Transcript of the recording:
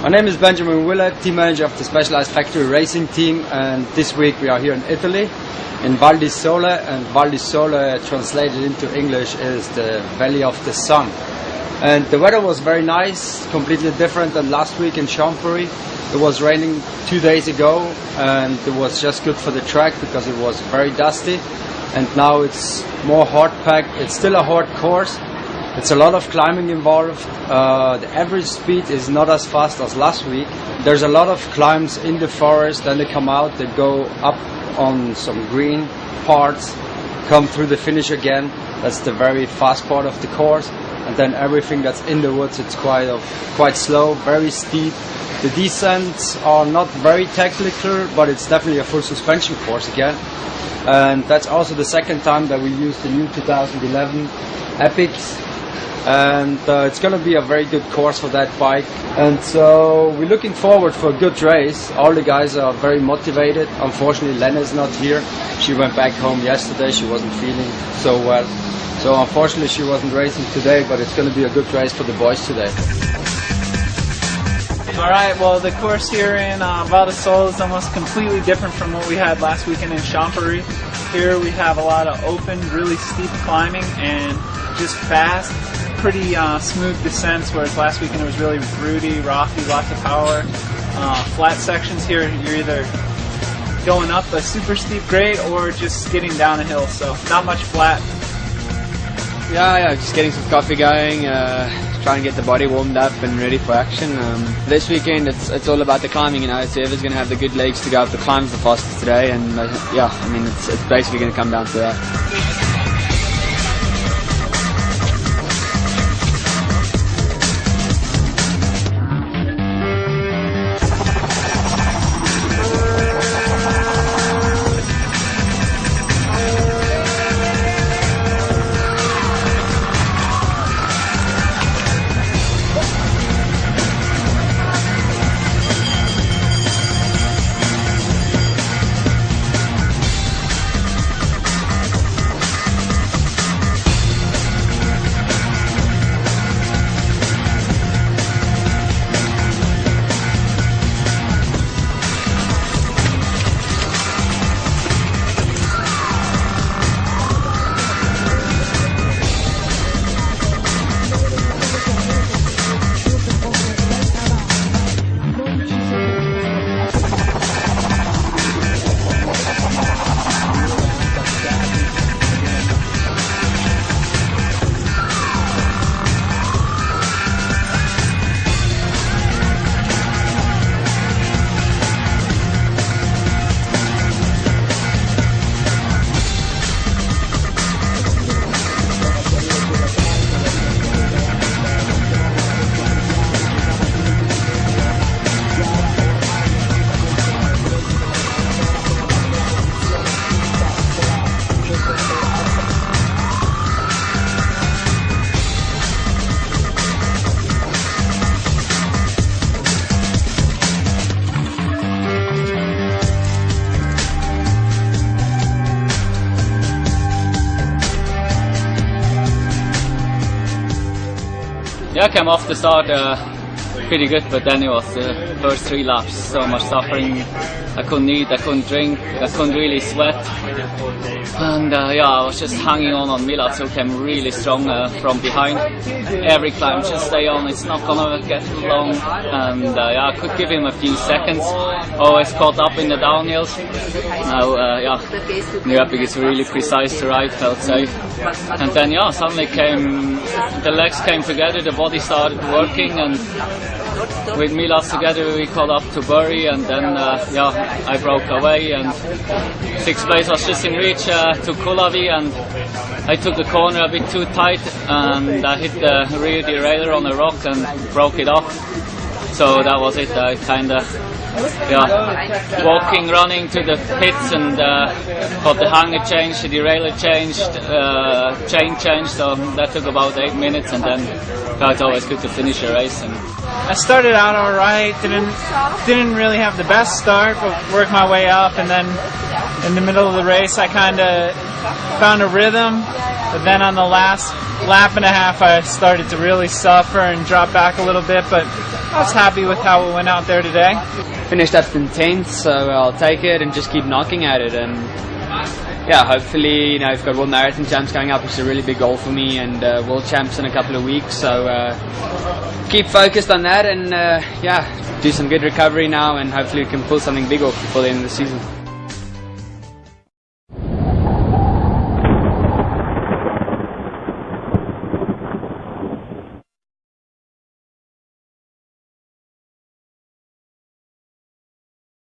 My name is Benjamin Willett, team manager of the Specialized Factory Racing team, and this week we are here in Italy, in Val di Sole, and Val di Sole translated into English is the Valley of the Sun. And the weather was very nice, completely different than last week in Champery. It was raining 2 days ago, and it was just good for the track because it was very dusty. And now it's more hard packed. It's still a hard course. It's a lot of climbing involved. The average speed is not as fast as last week. There's a lot of climbs in the forest, then they come out, they go up on some green parts, come through the finish again. That's the very fast part of the course. And then everything that's in the woods, it's quite slow, very steep. The descents are not very technical, but it's definitely a full suspension course again. And that's also the second time that we used the new 2011 Epics. And it's going to be a very good course for that bike. And so we're looking forward for a good race. All the guys are very motivated. Unfortunately, Lena is not here. She went back home yesterday. She wasn't feeling so well. So unfortunately, she wasn't racing today, but it's going to be a good race for the boys today. Alright, well the course here in Val di Sole is almost completely different from what we had last weekend in Champery. Here we have a lot of open, really steep climbing and just fast, pretty smooth descents, whereas last weekend it was really rooty, rocky, lots of power. Flat sections here, you're either going up a super steep grade or just skidding down a hill, so not much flat. Yeah, just getting some coffee going, trying to get the body warmed up and ready for action. This weekend it's all about the climbing, you know, it's whoever's going to have the good legs to go up the climbs the fastest today, and yeah, I mean it's basically going to come down to that. Yeah, I came off the start pretty good, but then it was the first 3 laps, so much suffering. I couldn't eat, I couldn't drink, I couldn't really sweat. And yeah, I was just hanging on Milaz, who came really strong from behind. Every climb, just stay on, it's not gonna get long. And yeah, I could give him a few seconds. Always caught up in the downhills. Now, yeah, new Epic is really precise to ride, felt safe. And then, yeah, suddenly the legs came together, the body started working, and with Milaz together we caught up to Bury, and then yeah, I broke away, and 6th place was just in reach to Kulavi, and I took the corner a bit too tight and I hit the rear derailleur on a rock and broke it off. So that was it. I kinda walking, running to the pits, and got the hanger changed, the derailleur changed, chain changed, so that took about 8 minutes, and then it's always good to finish a race. And I started out alright, didn't really have the best start, but worked my way up, and then in the middle of the race I kinda found a rhythm, but then on the last lap and a half I started to really suffer and drop back a little bit, but I was happy with how we went out there today. Finished up in 10th, so I'll take it and just keep knocking at it. And yeah, hopefully, you know, we've got World Marathon Champs coming up, which is a really big goal for me, and World Champs in a couple of weeks. So keep focused on that, and yeah, do some good recovery now, and hopefully we can pull something big off before the end of the season.